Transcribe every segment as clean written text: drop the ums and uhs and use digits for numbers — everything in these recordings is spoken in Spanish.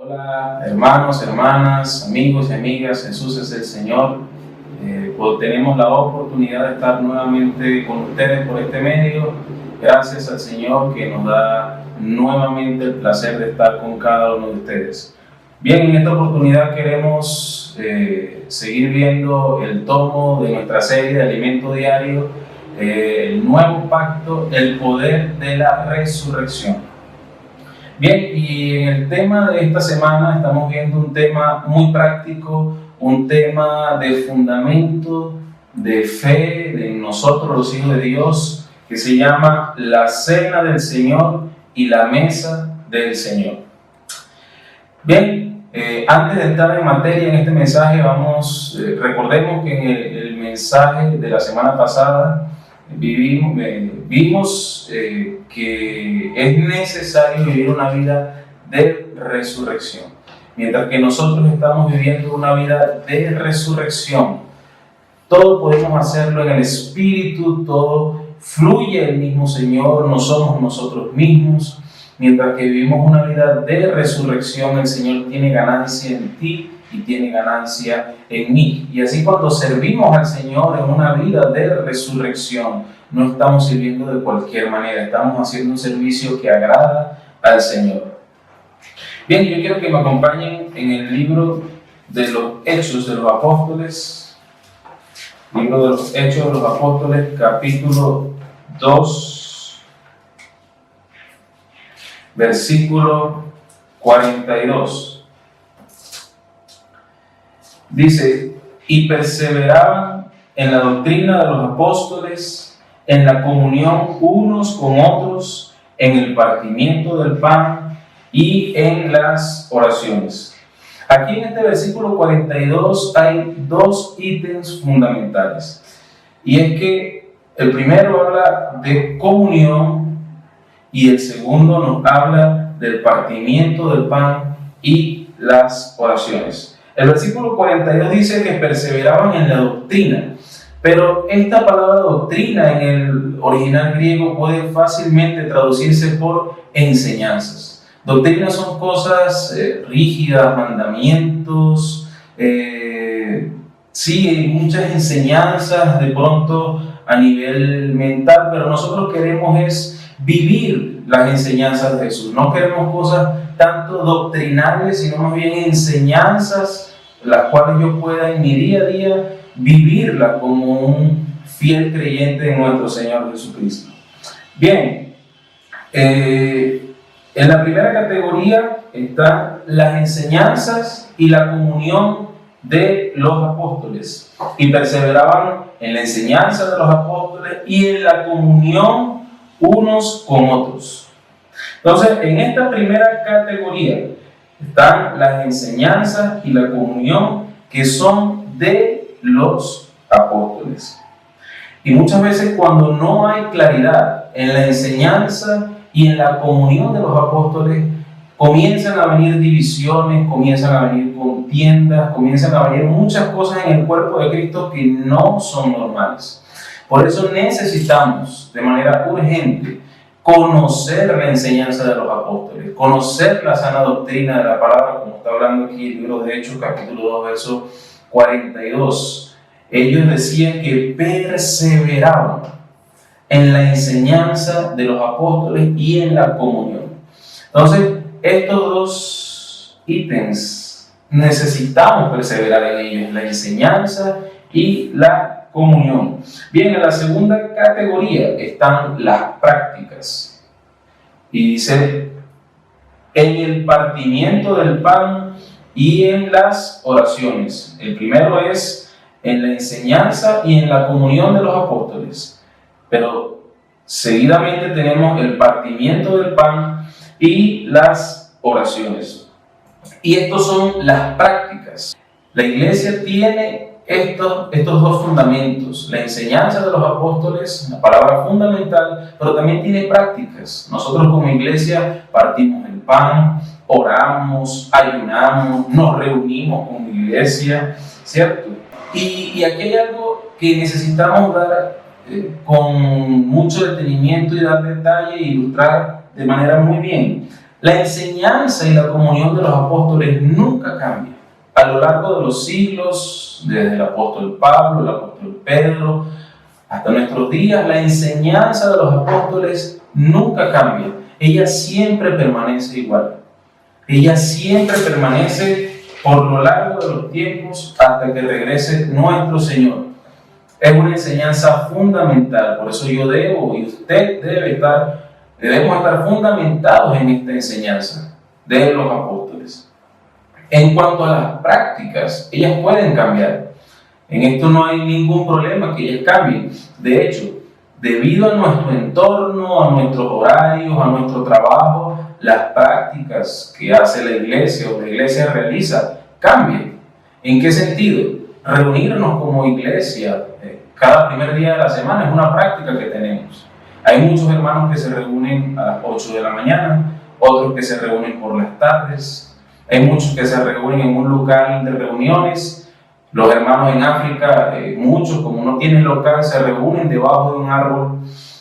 Hola hermanos, hermanas, amigos y amigas, Jesús es el Señor. Tenemos la oportunidad de estar nuevamente con ustedes por este medio. Gracias al Señor que nos da nuevamente el placer de estar con cada uno de ustedes. Bien, en esta oportunidad queremos seguir viendo el tomo de nuestra serie de Alimento Diario, el nuevo pacto, el poder de la resurrección. Bien, y en el tema de esta semana estamos viendo un tema muy práctico, un tema de fundamento, de fe de nosotros los hijos de Dios, que se llama la cena del Señor y la mesa del Señor. Bien, antes de entrar en materia en este mensaje, recordemos que en el mensaje de la semana pasada vimos que es necesario vivir una vida de resurrección. Mientras que nosotros estamos viviendo una vida de resurrección, todo podemos hacerlo en el Espíritu, todo fluye el mismo Señor, no somos nosotros mismos. Mientras que vivimos una vida de resurrección, el Señor tiene ganancia en ti y tiene ganancia en mí. Y así cuando servimos al Señor en una vida de resurrección, no estamos sirviendo de cualquier manera, estamos haciendo un servicio que agrada al Señor. Bien, yo quiero que me acompañen en el libro de los Hechos de los Apóstoles, libro de los Hechos de los Apóstoles, capítulo 2, versículo 42. Dice: y perseveraban en la doctrina de los apóstoles, en la comunión unos con otros, en el partimiento del pan y en las oraciones. Aquí en este versículo 42 hay dos ítems fundamentales. Y es que el primero habla de comunión y el segundo nos habla del partimiento del pan y las oraciones. El versículo 42 dice que perseveraban en la doctrina, pero esta palabra doctrina en el original griego puede fácilmente traducirse por enseñanzas. Doctrinas son cosas rígidas, mandamientos, sí, hay muchas enseñanzas de pronto a nivel mental, pero nosotros queremos es vivir las enseñanzas de Jesús. No queremos cosas tanto doctrinales, sino más bien enseñanzas las cuales yo pueda en mi día a día vivirlas como un fiel creyente en nuestro Señor Jesucristo. Bien, en la primera categoría están las enseñanzas y la comunión de los apóstoles, y perseveraban en la enseñanza de los apóstoles y en la comunión unos con otros. Entonces, en esta primera categoría están las enseñanzas y la comunión que son de los apóstoles. Y muchas veces cuando no hay claridad en la enseñanza y en la comunión de los apóstoles, comienzan a venir divisiones, comienzan a venir contiendas, comienzan a venir muchas cosas en el cuerpo de Cristo que no son normales. Por eso necesitamos de manera urgente conocer la enseñanza de los apóstoles, conocer la sana doctrina de la palabra, como está hablando aquí el libro de Hechos, capítulo 2, verso 42. Ellos decían que perseveraban en la enseñanza de los apóstoles y en la comunión. Entonces, estos dos ítems necesitamos perseverar en ellos, la enseñanza y la comunión. Bien, en la segunda categoría están las prácticas. Y dice, en el partimiento del pan y en las oraciones. El primero es en la enseñanza y en la comunión de los apóstoles. Pero seguidamente tenemos el partimiento del pan y las oraciones. Y estos son las prácticas. La iglesia tiene estos dos fundamentos: la enseñanza de los apóstoles, la palabra fundamental, pero también tiene prácticas. Nosotros como iglesia partimos el pan, oramos, ayunamos, nos reunimos como iglesia, ¿cierto? Y aquí hay algo que necesitamos dar con mucho detenimiento y dar detalle e ilustrar de manera muy bien. La enseñanza y la comunión de los apóstoles nunca cambia. A lo largo de los siglos, desde el apóstol Pablo, el apóstol Pedro, hasta nuestros días, la enseñanza de los apóstoles nunca cambia. Ella siempre permanece igual. Ella siempre permanece por lo largo de los tiempos hasta que regrese nuestro Señor. Es una enseñanza fundamental, por eso yo debo y usted debemos estar fundamentados en esta enseñanza de los apóstoles. En cuanto a las prácticas, ellas pueden cambiar. En esto no hay ningún problema que ellas cambien. De hecho, debido a nuestro entorno, a nuestros horarios, a nuestro trabajo, las prácticas que hace la iglesia o la iglesia realiza cambian. ¿En qué sentido? Reunirnos como iglesia cada primer día de la semana es una práctica que tenemos. Hay muchos hermanos que se reúnen a las 8 de la mañana, otros que se reúnen por las tardes, hay muchos que se reúnen en un local de reuniones. Los hermanos en África, muchos como no tienen local, se reúnen debajo de un árbol.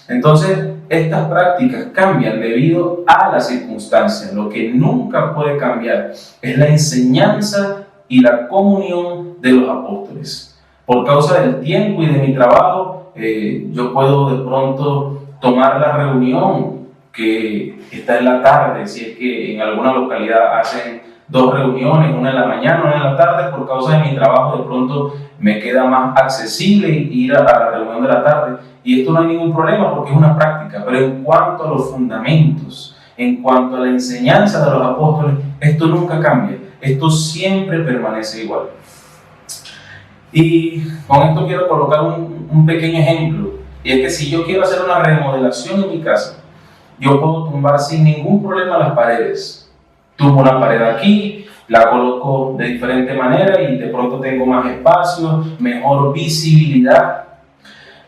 Entonces, estas prácticas cambian debido a las circunstancias. Lo que nunca puede cambiar es la enseñanza y la comunión de los apóstoles. Por causa del tiempo y de mi trabajo, yo puedo de pronto tomar la reunión que está en la tarde, si es que en alguna localidad hacen 2 reuniones, una en la mañana, una en la tarde. Por causa de mi trabajo de pronto me queda más accesible ir a la reunión de la tarde, y esto no hay ningún problema porque es una práctica. Pero en cuanto a los fundamentos, en cuanto a la enseñanza de los apóstoles, esto nunca cambia, esto siempre permanece igual. Y con esto quiero colocar un pequeño ejemplo, y es que si yo quiero hacer una remodelación en mi casa, yo puedo tumbar sin ningún problema las paredes. Tumbo una pared aquí, la coloco de diferente manera y de pronto tengo más espacio, mejor visibilidad.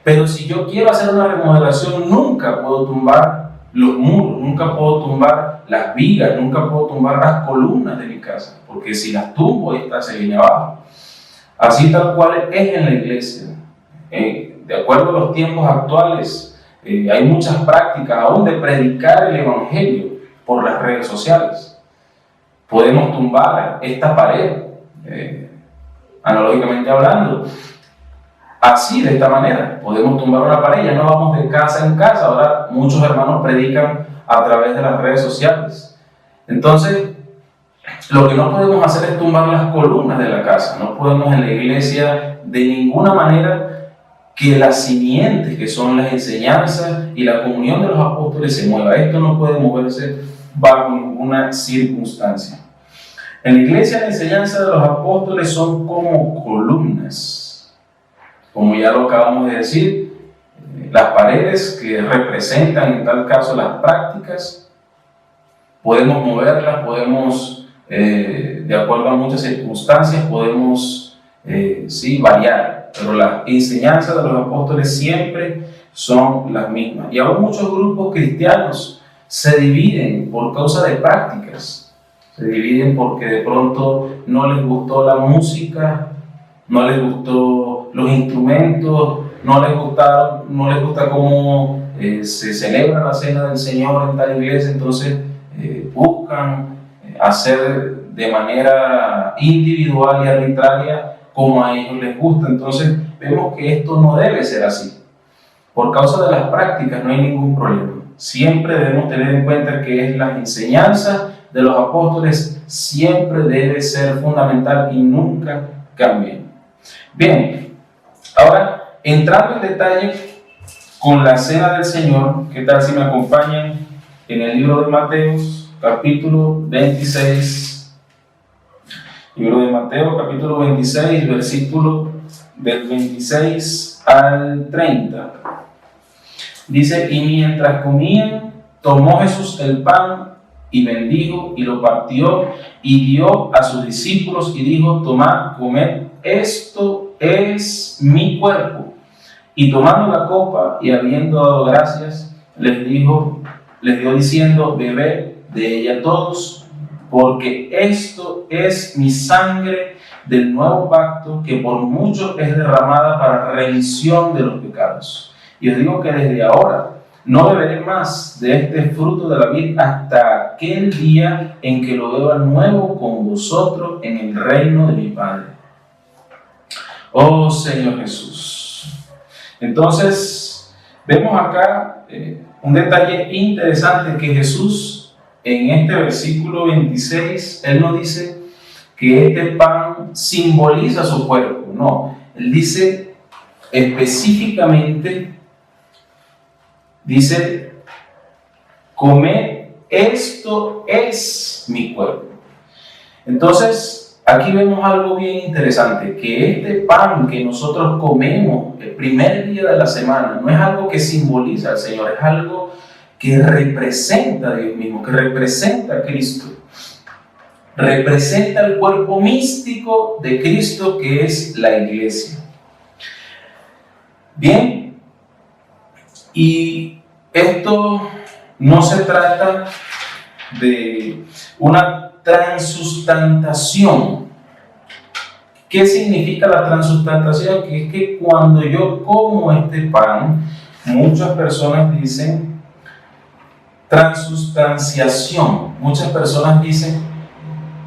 Pero si yo quiero hacer una remodelación, nunca puedo tumbar los muros, nunca puedo tumbar las vigas, nunca puedo tumbar las columnas de mi casa, porque si las tumbo, esta se viene abajo. Así tal cual es en la iglesia. De acuerdo a los tiempos actuales, hay muchas prácticas aún de predicar el evangelio por las redes sociales. Podemos tumbar esta pared, analógicamente hablando, así, de esta manera. Podemos tumbar una pared, ya no vamos de casa en casa. Ahora muchos hermanos predican a través de las redes sociales. Entonces, lo que no podemos hacer es tumbar las columnas de la casa. No podemos en la iglesia de ninguna manera que las simientes, que son las enseñanzas y la comunión de los apóstoles, se mueva. Esto no puede moverse bajo ninguna circunstancia. En la iglesia, la enseñanza de los apóstoles son como columnas, como ya lo acabamos de decir. Las paredes que representan en tal caso las prácticas, podemos moverlas, podemos de acuerdo a muchas circunstancias, podemos variar, pero las enseñanzas de los apóstoles siempre son las mismas. Y aún muchos grupos cristianos se dividen por causa de prácticas. Se dividen porque de pronto no les gustó la música, no les gustó los instrumentos, no les gusta cómo se celebra la cena del Señor en tal iglesia. Entonces buscan hacer de manera individual y arbitraria como a ellos les gusta. Entonces vemos que esto no debe ser así. Por causa de las prácticas no hay ningún problema. Siempre debemos tener en cuenta que es la enseñanza de los apóstoles, siempre debe ser fundamental y nunca cambia. Bien, ahora entrando en detalle con la cena del Señor, ¿qué tal si me acompañan en el libro de Mateo, capítulo 26? Libro de Mateo, capítulo 26, versículo del 26 al 30. Dice: y mientras comían, tomó Jesús el pan y bendijo y lo partió y dio a sus discípulos y dijo: tomad, comed, esto es mi cuerpo. Y tomando la copa y habiendo dado gracias, les dio diciendo: bebed de ella todos, porque esto es mi sangre del nuevo pacto, que por mucho es derramada para remisión de los pecados. Y os digo que desde ahora no beberé más de este fruto de la vid hasta aquel día en que lo vea nuevo con vosotros en el reino de mi Padre. Oh Señor Jesús. Entonces, vemos acá un detalle interesante que Jesús, en este versículo 26, Él no dice que este pan simboliza su cuerpo, no. Él dice específicamente, dice, comed, esto es mi cuerpo. Entonces, aquí vemos algo bien interesante, que este pan que nosotros comemos el primer día de la semana no es algo que simboliza al Señor, es algo que representa a Dios mismo, que representa a Cristo. Representa el cuerpo místico de Cristo, que es la iglesia. Bien, y esto no se trata de una transustantación. ¿Qué significa la transustantación? Que es que cuando yo como este pan, muchas personas dicen transustanciación. Muchas personas dicen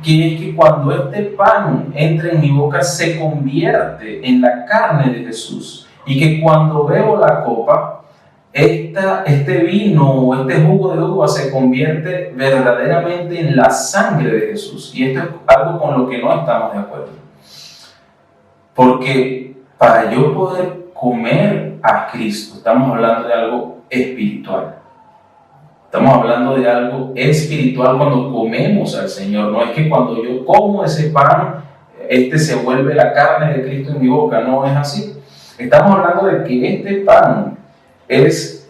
que es que cuando este pan entra en mi boca se convierte en la carne de Jesús, y que cuando bebo la copa, este vino o este jugo de uva se convierte verdaderamente en la sangre de Jesús. Y esto es algo con lo que no estamos de acuerdo. Porque para yo poder comer a Cristo, estamos hablando de algo espiritual. Estamos hablando de algo espiritual cuando comemos al Señor. No es que cuando yo como ese pan, se vuelve la carne de Cristo en mi boca. No es así. Estamos hablando de que este pan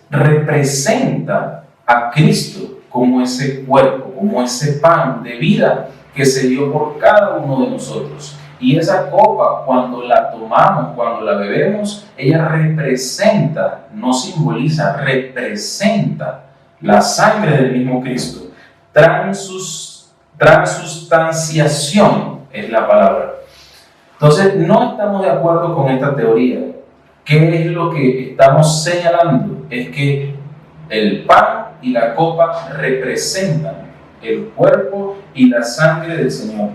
representa a Cristo como ese cuerpo, como ese pan de vida que se dio por cada uno de nosotros. Y esa copa, cuando la tomamos, cuando la bebemos, ella representa, no simboliza, representa la sangre del mismo Cristo. Transustanciación es la palabra. Entonces, no estamos de acuerdo con esta teoría. ¿Qué es lo que estamos señalando? Es que el pan y la copa representan el cuerpo y la sangre del Señor.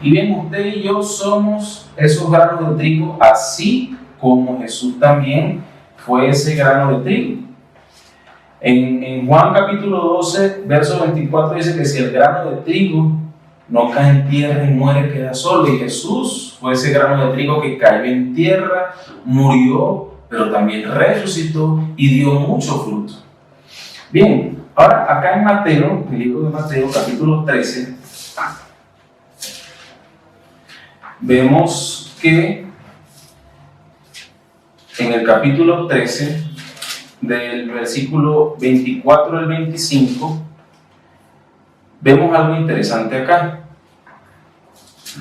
Y bien, usted y yo somos esos granos de trigo, así como Jesús también fue ese grano de trigo. En Juan capítulo 12, verso 24 dice que si el grano de trigo no cae en tierra y muere, queda solo. Y Jesús fue ese grano de trigo que cayó en tierra, murió, pero también resucitó y dio mucho fruto. Bien, ahora acá en Mateo, el libro de Mateo capítulo 13, vemos que en el capítulo 13, del versículo 24 al 25, vemos algo interesante acá.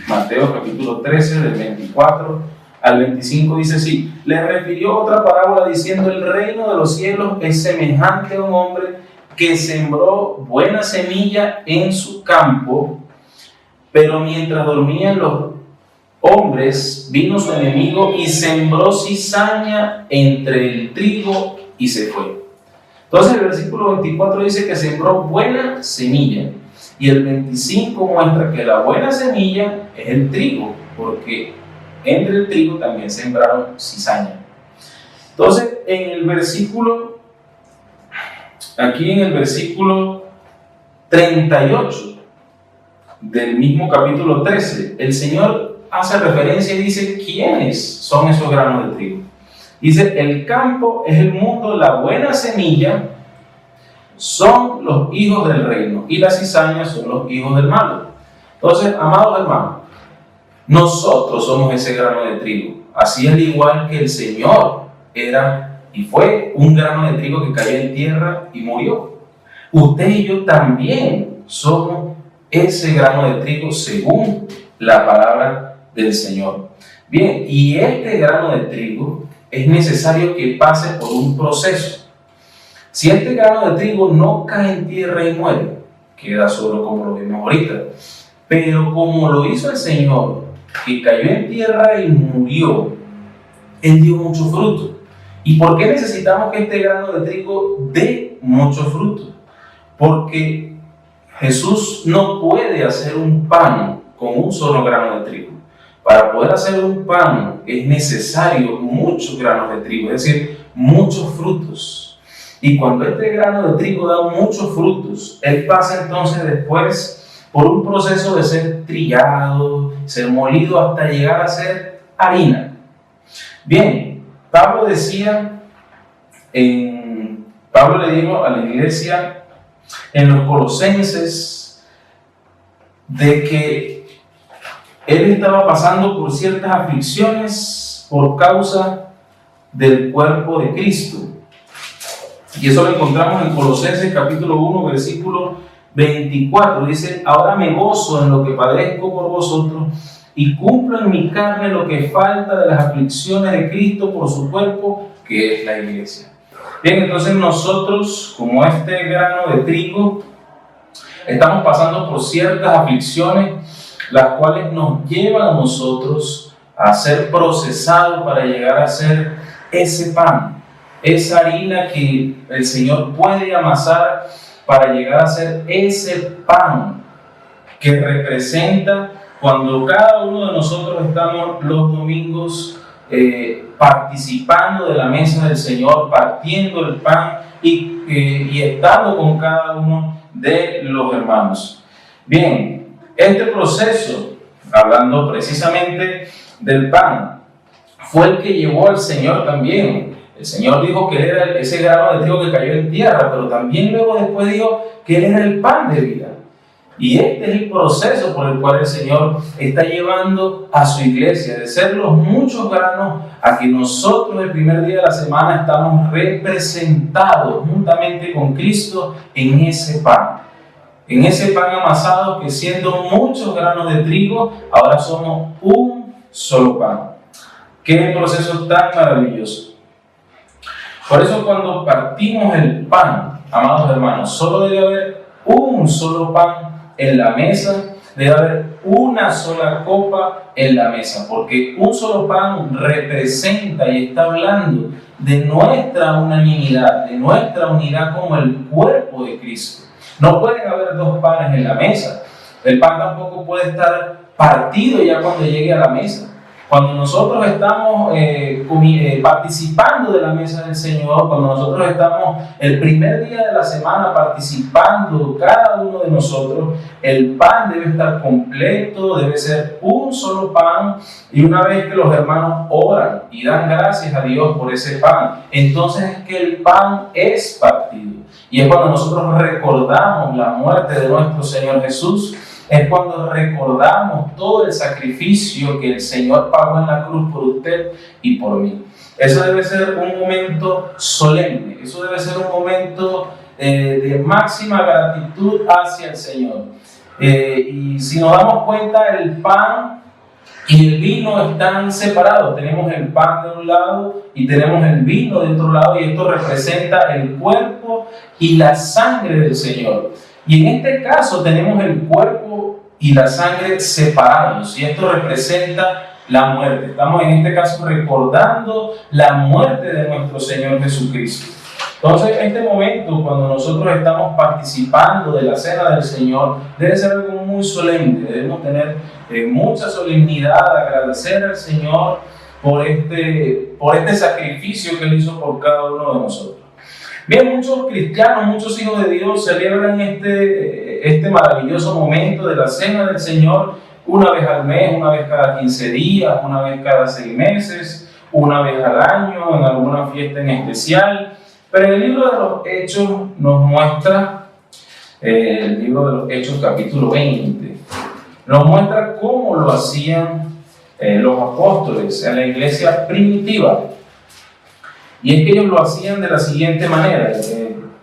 Mateo capítulo 13, del 24 al 25 dice así: le refirió otra parábola diciendo, el reino de los cielos es semejante a un hombre que sembró buena semilla en su campo, pero mientras dormían los hombres, vino su enemigo y sembró cizaña entre el trigo y se fue. Entonces el versículo 24 dice que sembró buena semilla, y el 25 muestra que la buena semilla es el trigo, porque entre el trigo también sembraron cizaña. Entonces aquí en el versículo 38 del mismo capítulo 13, el Señor hace referencia y dice quiénes son esos granos de trigo. Dice, el campo es el mundo, la buena semilla son los hijos del reino y las cizañas son los hijos del malo. Entonces, amados hermanos, nosotros somos ese grano de trigo, así al igual que el Señor era y fue un grano de trigo que cayó en tierra y murió. Usted y yo también somos ese grano de trigo según la palabra del Señor. Bien, y este grano de trigo es necesario que pase por un proceso. Si este grano de trigo no cae en tierra y muere, queda solo como lo vimos ahorita. Pero como lo hizo el Señor, que cayó en tierra y murió, Él dio mucho fruto. ¿Y por qué necesitamos que este grano de trigo dé mucho fruto? Porque Jesús no puede hacer un pan con un solo grano de trigo. Para poder hacer un pan es necesario muchos granos de trigo, es decir, muchos frutos. Y cuando este grano de trigo da muchos frutos, él pasa entonces después por un proceso de ser trillado, ser molido hasta llegar a ser harina. Bien, Pablo le dijo a la iglesia en los Colosenses de que él estaba pasando por ciertas aflicciones por causa del cuerpo de Cristo. Y eso lo encontramos en Colosenses capítulo 1, versículo 24. Dice: ahora me gozo en lo que padezco por vosotros y cumplo en mi carne lo que falta de las aflicciones de Cristo por su cuerpo, que es la iglesia. Bien, entonces nosotros, como este grano de trigo, estamos pasando por ciertas aflicciones, las cuales nos llevan a nosotros a ser procesados para llegar a ser ese pan, esa harina que el Señor puede amasar para llegar a ser ese pan que representa cuando cada uno de nosotros estamos los domingos participando de la mesa del Señor, partiendo el pan y estando con cada uno de los hermanos. Bien, este proceso, hablando precisamente del pan, fue el que llevó al Señor también. El Señor dijo que Él era ese grano de trigo que cayó en tierra, pero también luego después dijo que Él era el pan de vida. Y este es el proceso por el cual el Señor está llevando a su iglesia, de ser los muchos granos a que nosotros el primer día de la semana estamos representados juntamente con Cristo en ese pan amasado que siendo muchos granos de trigo, ahora somos un solo pan. ¡Qué proceso tan maravilloso! Por eso cuando partimos el pan, amados hermanos, solo debe haber un solo pan en la mesa, debe haber una sola copa en la mesa, porque un solo pan representa y está hablando de nuestra unanimidad, de nuestra unidad como el cuerpo de Cristo. No pueden haber dos panes en la mesa. El pan tampoco puede estar partido ya cuando llegue a la mesa. Cuando nosotros estamos participando de la mesa del Señor, cuando nosotros estamos el primer día de la semana participando, cada uno de nosotros, el pan debe estar completo, debe ser un solo pan. Y una vez que los hermanos oran y dan gracias a Dios por ese pan, entonces es que el pan es partido. Y es cuando nosotros recordamos la muerte de nuestro Señor Jesús. Es cuando recordamos todo el sacrificio que el Señor pagó en la cruz por usted y por mí. Eso debe ser un momento solemne, eso debe ser un momento de máxima gratitud hacia el Señor. Y si nos damos cuenta, el pan y el vino están separados. Tenemos el pan de un lado y tenemos el vino de otro lado, y esto representa el cuerpo y la sangre del Señor. Y en este caso tenemos el cuerpo y la sangre separados, y esto representa la muerte. Estamos en este caso recordando la muerte de nuestro Señor Jesucristo. Entonces, este momento, cuando nosotros estamos participando de la cena del Señor, debe ser algo muy solemne. Debemos tener mucha solemnidad, agradecer al Señor por este sacrificio que Él hizo por cada uno de nosotros. Bien, muchos cristianos, muchos hijos de Dios celebran este maravilloso momento de la cena del Señor una vez al mes, una vez cada 15 días, una vez cada 6 meses, una vez al año, en alguna fiesta en especial. Pero el libro de los Hechos nos muestra, el libro de los Hechos capítulo 20, nos muestra cómo lo hacían los apóstoles en la iglesia primitiva. Y es que ellos lo hacían de la siguiente manera.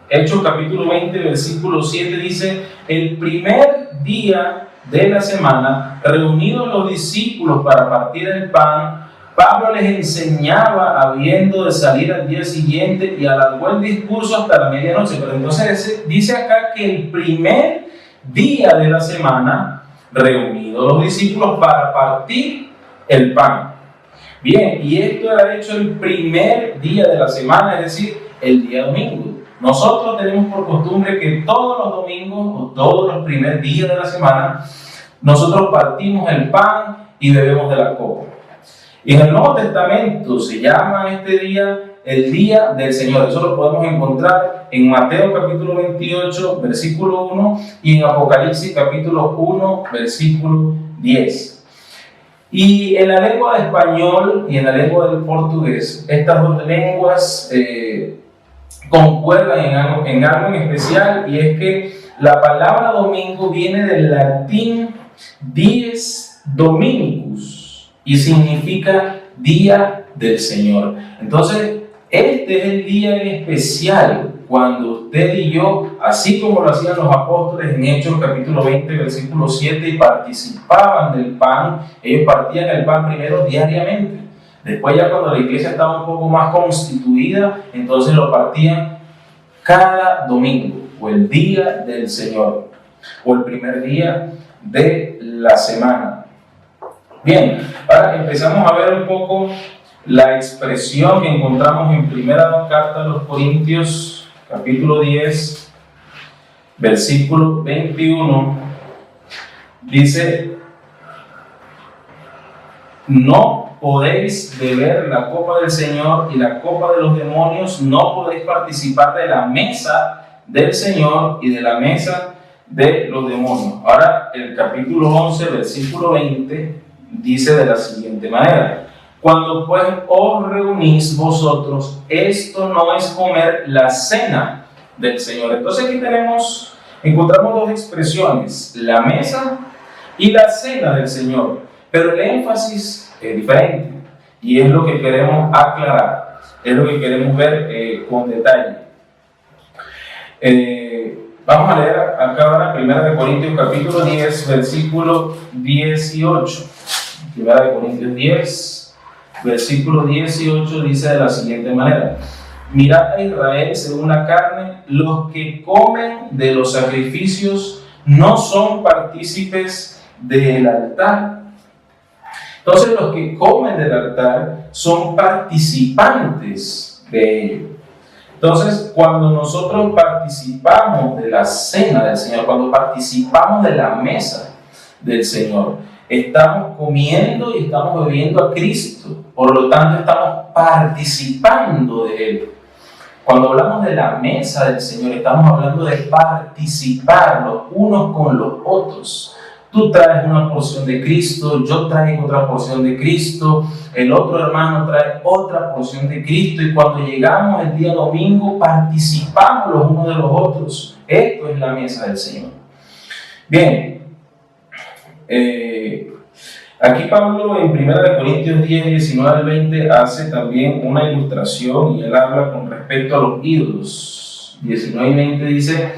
Hechos capítulo 20, versículo 7 dice: el primer día de la semana, reunidos los discípulos para partir el pan, Pablo les enseñaba habiendo de salir al día siguiente, y alargó el discurso hasta la medianoche. Pero entonces dice acá que el primer día de la semana, reunidos los discípulos para partir el pan. Bien, y esto era hecho el primer día de la semana, es decir, el día domingo. Nosotros tenemos por costumbre que todos los domingos o todos los primeros días de la semana, nosotros partimos el pan y bebemos de la copa. Y en el Nuevo Testamento se llama este día el Día del Señor. Eso lo podemos encontrar en Mateo capítulo 28, versículo 1 y en Apocalipsis capítulo 1, versículo 10. Y en la lengua de español y en la lengua del portugués, estas dos lenguas concuerdan en algo en especial, y es que la palabra domingo viene del latín dies dominicus y significa día del Señor. Entonces, este es el día en especial cuando usted y yo, así como lo hacían los apóstoles en Hechos capítulo 20, versículo 7, y participaban del pan, ellos partían el pan primero diariamente. Después, ya cuando la iglesia estaba un poco más constituida, entonces lo partían cada domingo, o el día del Señor, o el primer día de la semana. Bien, ahora empezamos a ver un poco la expresión que encontramos en primera carta a los Corintios, capítulo 10, versículo 21. Dice: no podéis beber la copa del Señor y la copa de los demonios, no podéis participar de la mesa del Señor y de la mesa de los demonios. Ahora, el capítulo 11, versículo 20, dice de la siguiente manera: cuando pues os reunís vosotros, esto no es comer la cena del Señor. Entonces aquí encontramos dos expresiones: la mesa y la cena del Señor, pero el énfasis es diferente, y es lo que queremos aclarar, es lo que queremos ver con detalle. Vamos a leer acá ahora 1 Corintios capítulo 10, versículo 18. 1 Corintios 10, versículo 18 dice de la siguiente manera: mirad a Israel según la carne, los que comen de los sacrificios no son partícipes del altar. Entonces, los que comen del altar son participantes de ello. Entonces, cuando nosotros participamos de la cena del Señor, cuando participamos de la mesa del Señor, estamos comiendo y estamos bebiendo a Cristo. Por lo tanto, estamos participando de Él. Cuando hablamos de la mesa del Señor, estamos hablando de participar los unos con los otros. Tú traes una porción de Cristo, yo traigo otra porción de Cristo, el otro hermano trae otra porción de Cristo, y cuando llegamos el día domingo participamos los unos de los otros. Esto es la mesa del Señor. Bien, aquí Pablo en 1 Corintios 10, 19 al 20 hace también una ilustración, y él habla con respecto a los ídolos. 19 y 20 dice: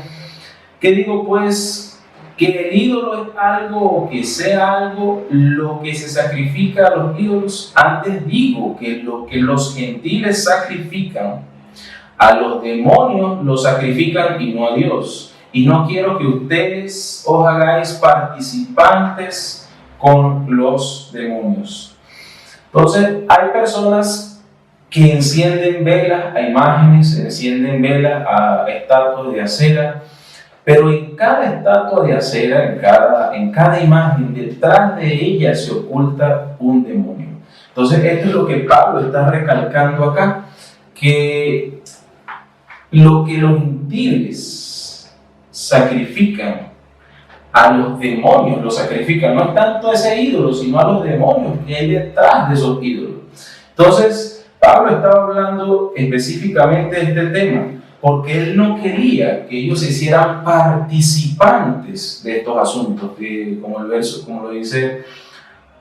¿qué digo pues? Que el ídolo es algo, o que sea algo, lo que se sacrifica a los ídolos. Antes digo que lo que los gentiles sacrifican, a los demonios lo sacrifican y no a Dios. Y no quiero que ustedes os hagáis participantes con los demonios. Entonces, hay personas que encienden velas a imágenes, encienden velas a estatuas de acera, pero en cada estatua de acera, en cada imagen, detrás de ella se oculta un demonio. Entonces, esto es lo que Pablo está recalcando acá, que lo que los gentiles sacrifican a los demonios, lo sacrifican, no es tanto a ese ídolo, sino a los demonios que hay detrás de esos ídolos. Entonces, Pablo estaba hablando específicamente de este tema, porque él no quería que ellos se hicieran participantes de estos asuntos, como lo dice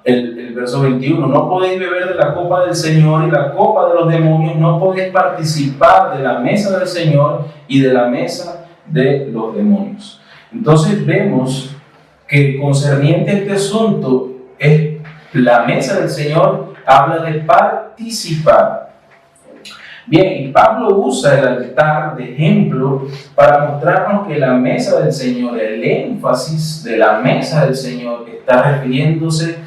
el verso 21, no podéis beber de la copa del Señor y la copa de los demonios, no podéis participar de la mesa del Señor y de la mesa de los demonios. Entonces vemos que concerniente a este asunto, es la mesa del Señor habla de participar. Bien, y Pablo usa el altar de ejemplo para mostrarnos que la mesa del Señor, el énfasis de la mesa del Señor está refiriéndose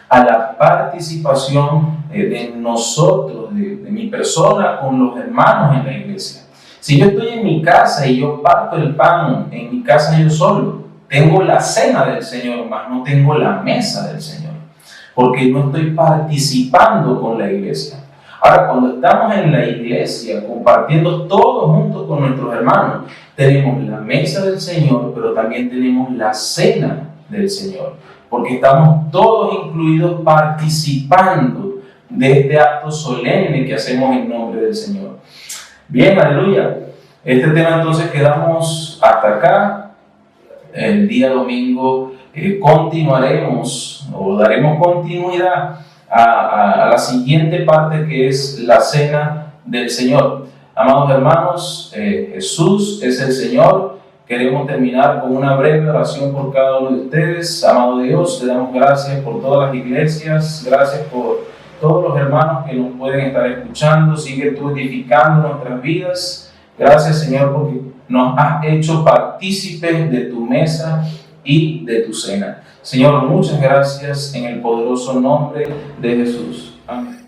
a la participación de nosotros, de mi persona con los hermanos en la iglesia. Si yo estoy en mi casa y yo parto el pan en mi casa yo solo, tengo la cena del Señor, mas no tengo la mesa del Señor, porque no estoy participando con la iglesia. Ahora, cuando estamos en la iglesia, compartiendo todos juntos con nuestros hermanos, tenemos la mesa del Señor, pero también tenemos la cena del Señor, porque estamos todos incluidos participando de este acto solemne que hacemos en nombre del Señor. Bien, aleluya. Este tema entonces quedamos hasta acá. El día domingo continuaremos o daremos continuidad a la siguiente parte, que es la cena del Señor. Amados hermanos, Jesús es el Señor. Queremos terminar con una breve oración por cada uno de ustedes. Amado Dios, te damos gracias por todas las iglesias, gracias por todos los hermanos que nos pueden estar escuchando. Sigue tú edificando nuestras vidas. Gracias, Señor, porque nos has hecho partícipes de tu mesa y de tu cena. Señor, muchas gracias en el poderoso nombre de Jesús. Amén.